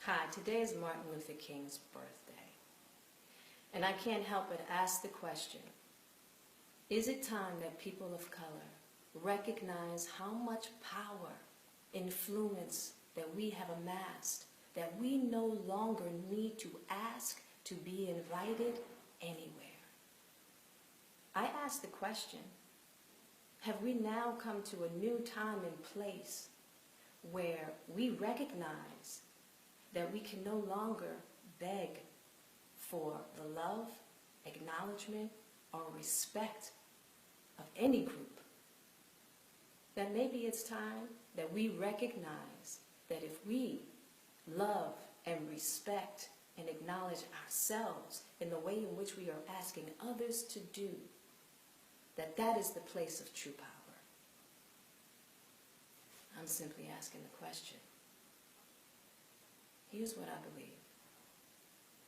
Hi, today is Martin Luther King's birthday, and I can't help but ask the question, is it time that people of color recognize how much power, influence that we have amassed, that we no longer need to ask to be invited anywhere? I ask the question, have we now come to a new time and place where we recognize that we can no longer beg for the love, acknowledgement, or respect of any group? That maybe it's time that we recognize that if we love and respect and acknowledge ourselves in the way in which we are asking others to do, that is the place of true power. I'm simply asking the question. Here's what I believe.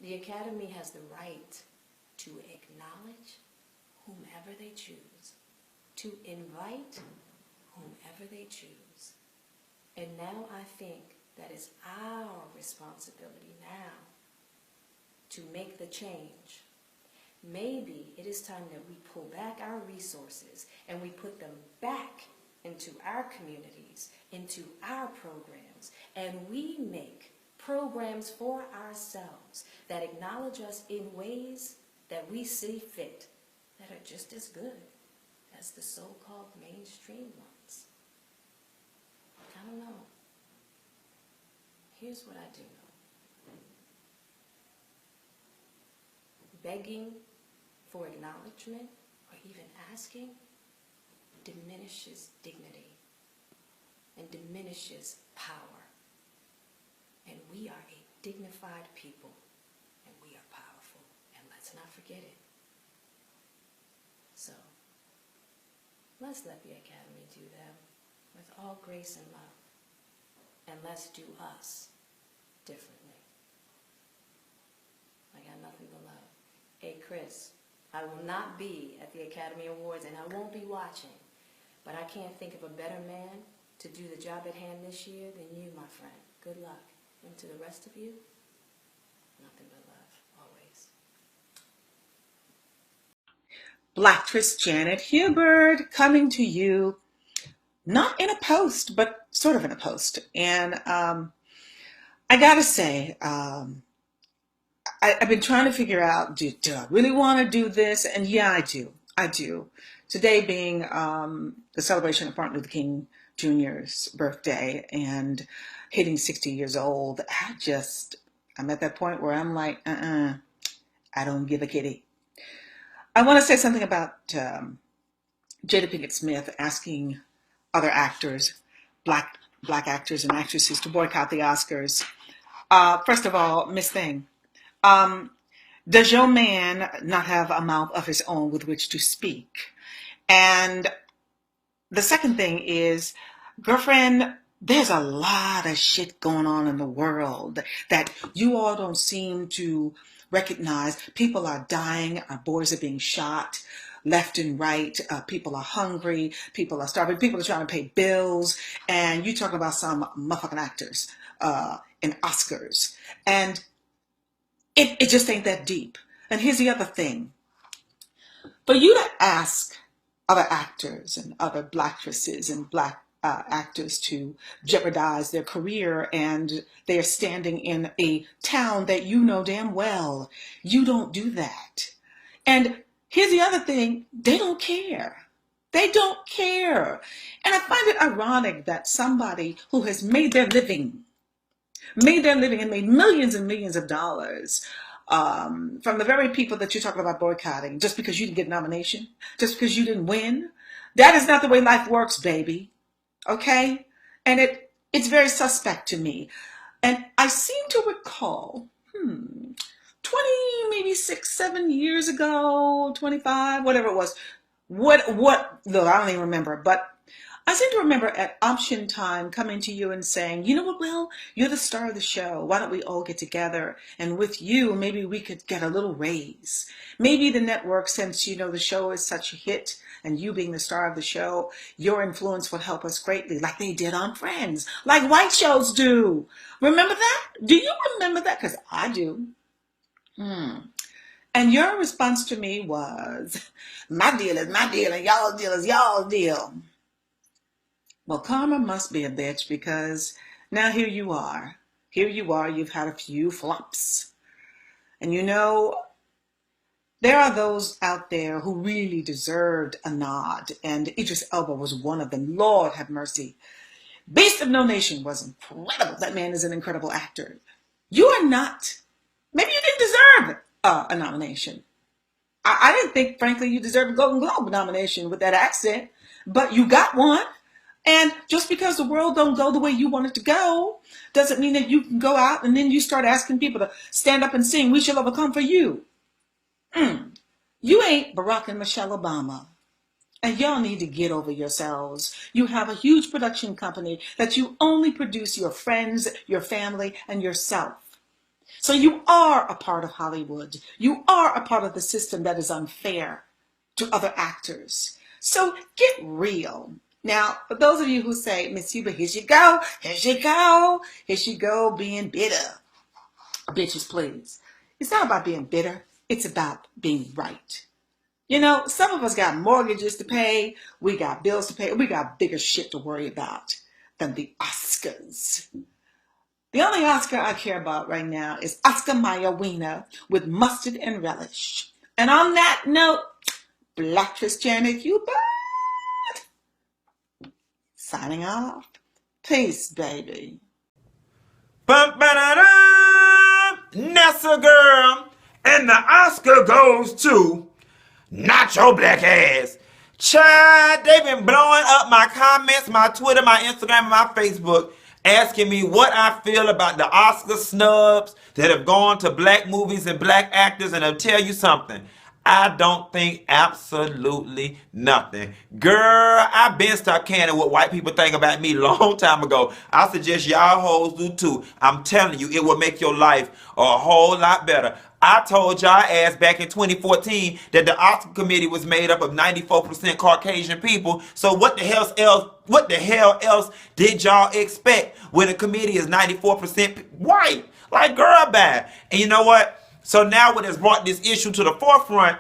The Academy has the right to acknowledge whomever they choose, to invite whomever they choose. And now I think that it's our responsibility now to make the change. Maybe it is time that we pull back our resources and we put them back into our communities, into our programs, and we make programs for ourselves that acknowledge us in ways that we see fit, that are just as good as the so-called mainstream ones. I don't know. Here's what I do know. Begging for acknowledgement, or even asking, diminishes dignity and diminishes power. And we are a dignified people, and we are powerful, and let's not forget it. So, let's let the Academy do them with all grace and love, and let's do us differently. I got nothing but love. Hey, Chris, I will not be at the Academy Awards, and I won't be watching, but I can't think of a better man to do the job at hand this year than you, my friend. Good luck. And to the rest of you, nothing but love, always. Blacktress Janet Hubert coming to you, not in a post, but sort of in a post. And I gotta say, I've been trying to figure out, do I really want to do this? And yeah, I do. Today being the celebration of Martin Luther King Jr.'s birthday and hitting 60 years old, I'm at that point where I'm like, I don't give a kitty. I want to say something about Jada Pinkett Smith asking other actors, black actors and actresses, to boycott the Oscars. First of all, Miss Thing, does your man not have a mouth of his own with which to speak? And the second thing is, girlfriend, there's a lot of shit going on in the world that you all don't seem to recognize. People are dying. Our boys are being shot left and right. People are hungry. People are starving. People are trying to pay bills. And you talking about some motherfucking actors in Oscars. And it just ain't that deep. And here's the other thing. For you to ask other actors and other blackstresses and black actors to jeopardize their career, and they're standing in a town that you know damn well, you don't do that. And here's the other thing, they don't care. They don't care. And I find it ironic that somebody who has made their living and made millions and millions of dollars from the very people that you're talking about boycotting, just because you didn't get a nomination, just because you didn't win. That is not the way life works, baby. Okay? And it's very suspect to me. And I seem to recall, 20, maybe 6, 7 years ago, 25, whatever it was. Look, I don't even remember, but I seem to remember at option time coming to you and saying, you know what, Will, you're the star of the show. Why don't we all get together? And with you, maybe we could get a little raise. Maybe the network, since, the show is such a hit, and you being the star of the show, your influence will help us greatly, like they did on Friends, like white shows do. Remember that? Do you remember that? Because I do. And your response to me was, my deal is my deal and y'all's deal is y'all's deal. Well, karma must be a bitch, because now here you are. Here you are, you've had a few flops. And you know, there are those out there who really deserved a nod, and Idris Elba was one of them. Lord have mercy. Beast of No Nation was incredible. That man is an incredible actor. You are not. Maybe you didn't deserve a nomination. I didn't think, frankly, you deserved a Golden Globe nomination with that accent, but you got one. And just because the world don't go the way you want it to go, doesn't mean that you can go out and then you start asking people to stand up and sing, "We Shall Overcome" for you. You ain't Barack and Michelle Obama. And y'all need to get over yourselves. You have a huge production company that you only produce your friends, your family, and yourself. So you are a part of Hollywood. You are a part of the system that is unfair to other actors. So get real. Now, for those of you who say, "Miss Hubert, here she go, here she go, here she go being bitter." Bitches, please. It's not about being bitter. It's about being right. You know, some of us got mortgages to pay. We got bills to pay. We got bigger shit to worry about than the Oscars. The only Oscar I care about right now is Oscar Mayer Wiener with Mustard and Relish. And on that note, Black Christianity Hubert signing off. Peace, baby. Nessa girl. And the Oscar goes to not your black ass. Child, they've been blowing up my comments, my Twitter, my Instagram, and my Facebook, asking me what I feel about the Oscar snubs that have gone to black movies and black actors, and I'll tell you something. I don't think absolutely nothing. Girl, I've been stuck canning what white people think about me long time ago. I suggest y'all hoes do too. I'm telling you, it will make your life a whole lot better. I told y'all ass back in 2014 that the Oscar committee was made up of 94% Caucasian people. So what the hell else did y'all expect when a committee is 94% white? Like, girl, bad. And you know what? So now what has brought this issue to the forefront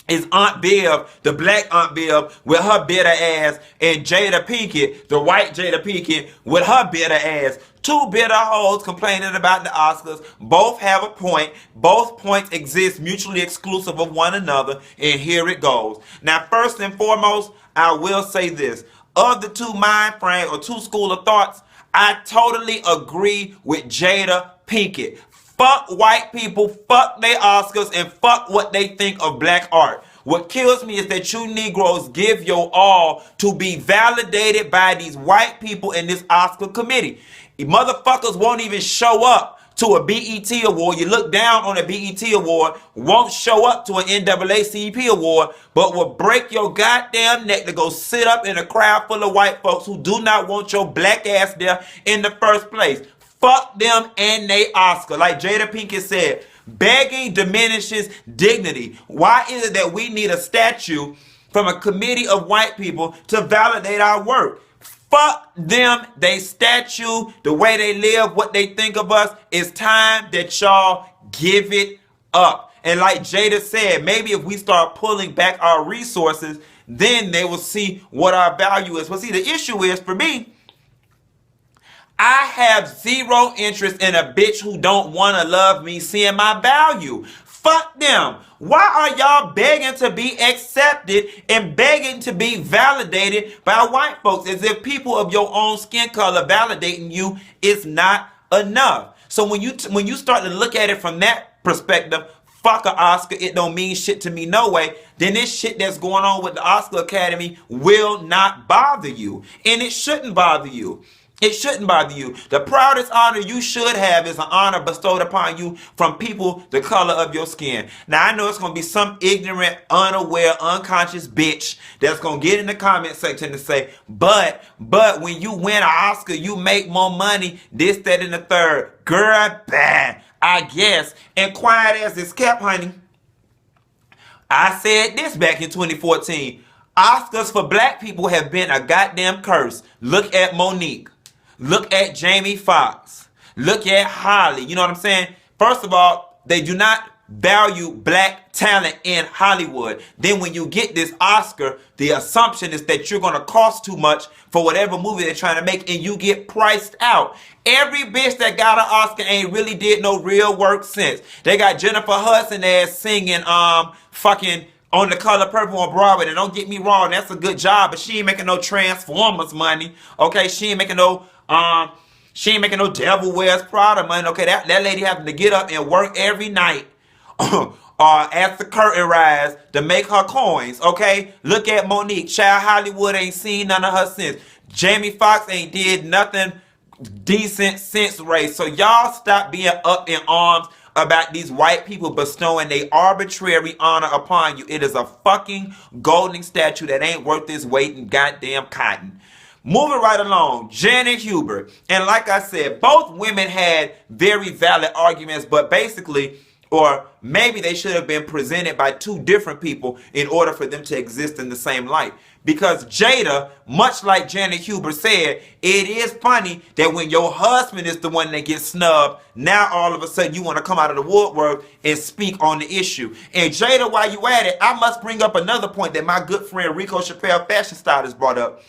is Aunt Bev, the black Aunt Bev, with her bitter ass, and Jada Pinkett, the white Jada Pinkett, with her bitter ass. Two bitter hoes complaining about the Oscars. Both have a point. Both points exist mutually exclusive of one another, and here it goes. Now, first and foremost, I will say this. Of the two mind frame or two school of thoughts, I totally agree with Jada Pinkett. Fuck white people, fuck their Oscars, and fuck what they think of black art. What kills me is that you Negroes give your all to be validated by these white people in this Oscar committee. You motherfuckers won't even show up to a BET award. You look down on a BET award, won't show up to an NAACP award, but will break your goddamn neck to go sit up in a crowd full of white folks who do not want your black ass there in the first place. Fuck them and they Oscar. Like Jada Pinkett said, begging diminishes dignity. Why is it that we need a statue from a committee of white people to validate our work? Fuck them, they statue, the way they live, what they think of us. It's time that y'all give it up. And like Jada said, maybe if we start pulling back our resources, then they will see what our value is. But see, the issue is, for me, I have zero interest in a bitch who don't want to love me seeing my value. Fuck them. Why are y'all begging to be accepted and begging to be validated by white folks, as if people of your own skin color validating you is not enough? So when you start to look at it from that perspective, fuck a Oscar, it don't mean shit to me no way, then this shit that's going on with the Oscar Academy will not bother you. And it shouldn't bother you. It shouldn't bother you. The proudest honor you should have is an honor bestowed upon you from people the color of your skin. Now, I know it's going to be some ignorant, unaware, unconscious bitch that's going to get in the comment section and say, but when you win an Oscar, you make more money, this, that, and the third. Girl, bad, I guess. And quiet as it's kept, honey. I said this back in 2014. Oscars for black people have been a goddamn curse. Look at Monique. Look at Jamie Foxx. Look at Holly. You know what I'm saying? First of all, they do not value black talent in Hollywood. Then when you get this Oscar, the assumption is that you're going to cost too much for whatever movie they're trying to make, and you get priced out. Every bitch that got an Oscar ain't really did no real work since. They got Jennifer Hudson ass singing fucking On the Color Purple on Broadway. And don't get me wrong, that's a good job, but she ain't making no Transformers money. Okay, she ain't making no Devil Wears Prada money. Okay, that lady having to get up and work every night as the curtain rise to make her coins. Okay, look at Monique. Child, Hollywood ain't seen none of her since. Jamie Foxx ain't did nothing decent since race. So y'all stop being up in arms about these white people bestowing their arbitrary honor upon you. It is a fucking golden statue that ain't worth its weight in goddamn cotton. Moving right along, Janet Hubert. And like I said, both women had very valid arguments, but basically, or maybe they should have been presented by two different people in order for them to exist in the same light. Because Jada, much like Janet Hubert said, it is funny that when your husband is the one that gets snubbed, now all of a sudden you want to come out of the woodwork and speak on the issue. And Jada, while you at it, I must bring up another point that my good friend Rico Chappelle, fashion stylist, brought up.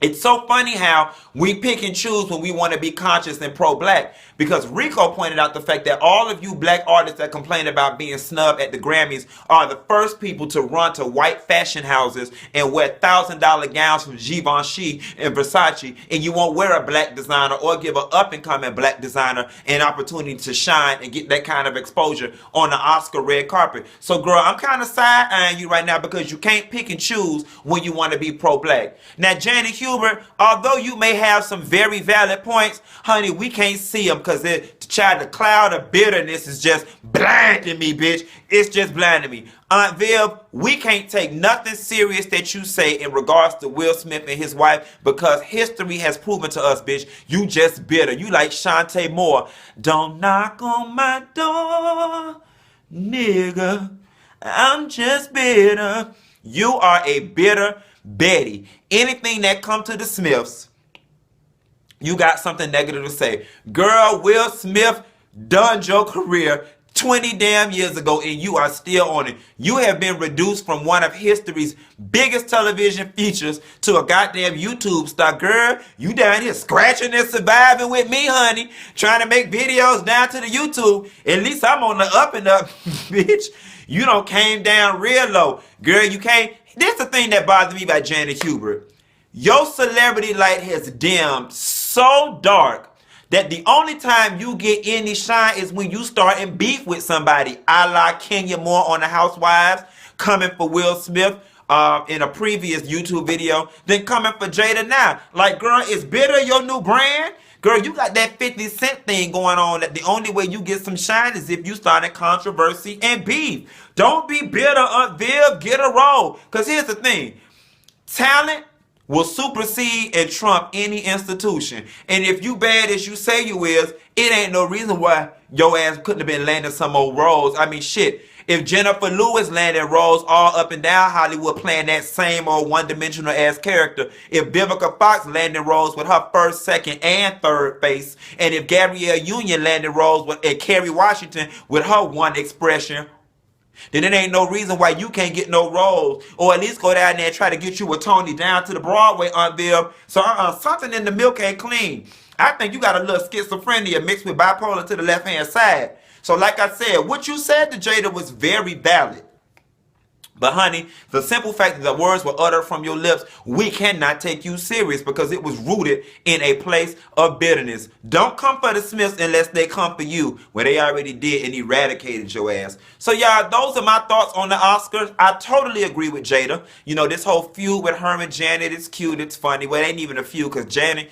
It's so funny how we pick and choose when we want to be conscious and pro-black, because Rico pointed out the fact that all of you black artists that complain about being snubbed at the Grammys are the first people to run to white fashion houses and wear $1,000 gowns from Givenchy and Versace, and you won't wear a black designer or give an up-and-coming black designer an opportunity to shine and get that kind of exposure on the Oscar red carpet. So girl, I'm kind of side-eyeing you right now because you can't pick and choose when you want to be pro-black. Now, Janet Hughes, although you may have some very valid points, honey, we can't see them because the cloud of bitterness is just blinding me, bitch. It's just blinding me. Aunt Viv, we can't take nothing serious that you say in regards to Will Smith and his wife because history has proven to us, bitch, you just bitter. You like Shantae Moore. Don't knock on my door, nigga. I'm just bitter. You are a bitter Betty. Anything that come to the Smiths, you got something negative to say. Girl, Will Smith done your career 20 damn years ago and you are still on it. You have been reduced from one of history's biggest television features to a goddamn YouTube star. Girl, you down here scratching and surviving with me, honey, trying to make videos down to the YouTube. At least I'm on the up and up, bitch. You done came down real low. Girl, you can't. This is the thing that bothers me about Janet Hubert. Your celebrity light has dimmed so dark that the only time you get any shine is when you start in beef with somebody, a la Kenya Moore on The Housewives, coming for Will Smith in a previous YouTube video, then coming for Jada now. Like, girl, is bitter your new brand? Girl, you got that 50 Cent thing going on that the only way you get some shine is if you start in controversy and beef. Don't be bitter, Aunt Viv. Get a roll. Because here's the thing. Talent will supersede and trump any institution. And if you bad as you say you is, it ain't no reason why your ass couldn't have been landing some old roles. I mean, shit. If Jennifer Lewis landed roles all up and down Hollywood playing that same old one-dimensional ass character, if Vivica Fox landed roles with her first, second, and third face, and if Gabrielle Union landed roles with Kerry Washington with her one expression, then it ain't no reason why you can't get no roles, or at least go down there and try to get you with Tony down to the Broadway, Aunt Viv. So something in the milk ain't clean. I think you got a little schizophrenia mixed with bipolar to the left-hand side. So like I said, what you said to Jada was very valid. But honey, the simple fact that the words were uttered from your lips, we cannot take you serious because it was rooted in a place of bitterness. Don't come for the Smiths unless they come for you, where they already did and eradicated your ass. So y'all, those are my thoughts on the Oscars. I totally agree with Jada. You know, this whole feud with her and Janet is cute, it's funny. Well, it ain't even a feud because Janet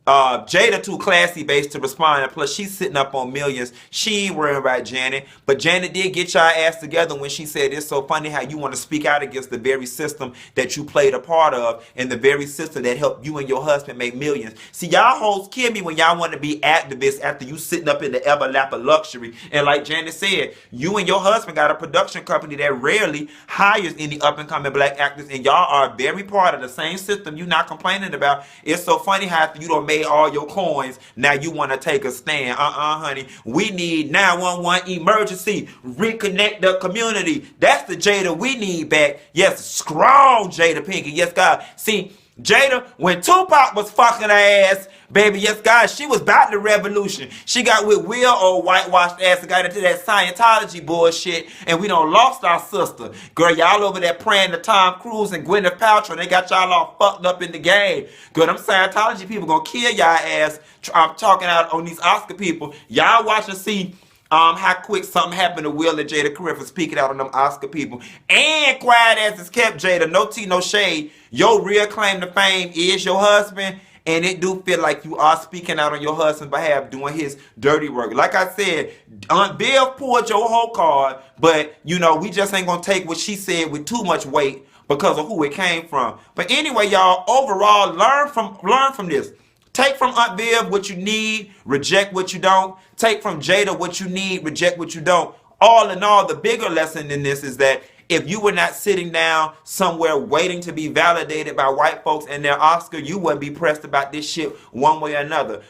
Jada too classy based to respond, and plus she's sitting up on millions. She ain't worrying about Janet, but Janet did get y'all ass together when she said it's so funny how you want to speak out against the very system that you played a part of and the very system that helped you and your husband make millions. See, y'all hoes kill me when y'all want to be activists after you sitting up in the lap of luxury. And like Janet said, you and your husband got a production company that rarely hires any up and coming black actors, and y'all are very part of the same system you not complaining about. It's so funny how after you don't make all your coins, now you want to take a stand. Honey. We need 911 emergency. Reconnect the community. That's the Jada we need back. Yes, strong Jada Pinkett. Yes, God. See, Jada, when Tupac was fucking her ass, baby, yes, God, she was about the revolution. She got with Will, old whitewashed ass, and got into that Scientology bullshit, and we done lost our sister. Girl, y'all over there praying to Tom Cruise and Gwyneth Paltrow, and they got y'all all fucked up in the game. Girl, them Scientology people gonna kill y'all ass. I'm talking out on these Oscar people. Y'all watch and see how quick something happened to Will and Jada career for speaking out on them Oscar people. And quiet as it's kept, Jada, no tea, no shade. Your real claim to fame is your husband, and it do feel like you are speaking out on your husband's behalf, doing his dirty work. Like I said, Aunt Bill pulled your whole card, but, you know, we just ain't gonna take what she said with too much weight because of who it came from. But anyway, y'all, overall, learn from this. Take from Aunt Viv what you need, reject what you don't. Take from Jada what you need, reject what you don't. All in all, the bigger lesson in this is that if you were not sitting down somewhere waiting to be validated by white folks and their Oscar, you wouldn't be pressed about this shit one way or another.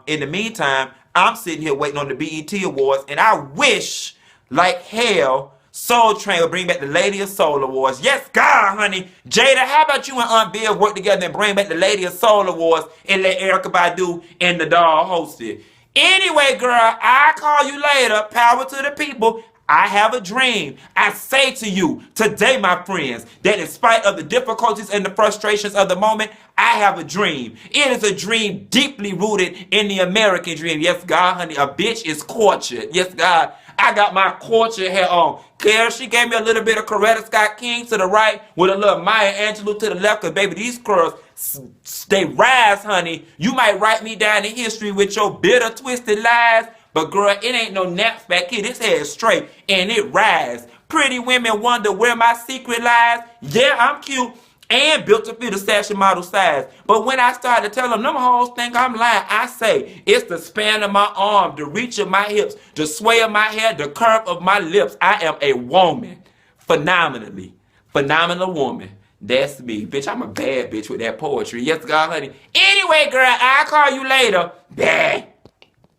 In the meantime, I'm sitting here waiting on the BET Awards, and I wish, like hell, Soul Train will bring back the Lady of Soul Awards. Yes, God, honey. Jada, how about you and Aunt Bill work together and bring back the Lady of Soul Awards and let Erykah Badu and the doll host it? Anyway, girl, I'll call you later. Power to the people. I have a dream. I say to you today, my friends, that in spite of the difficulties and the frustrations of the moment, I have a dream. It is a dream deeply rooted in the American dream. Yes, God, honey, a bitch is cultured. Yes, God, I got my culture hair on. Claire, she gave me a little bit of Coretta Scott King to the right with a little Maya Angelou to the left. Because, baby, these curls, they rise, honey. You might write me down in history with your bitter, twisted lies. But, girl, it ain't no naps back here. This hair is straight, and it rise. Pretty women wonder where my secret lies. Yeah, I'm cute and built to fit a fashion model size. But when I started to tell them hoes think I'm lying, I say it's the span of my arm, the reach of my hips, the sway of my hair, the curve of my lips. I am a woman. Phenomenal woman. That's me. Bitch, I'm a bad bitch with that poetry. Yes, God, honey. Anyway, girl, I'll call you later. Bye.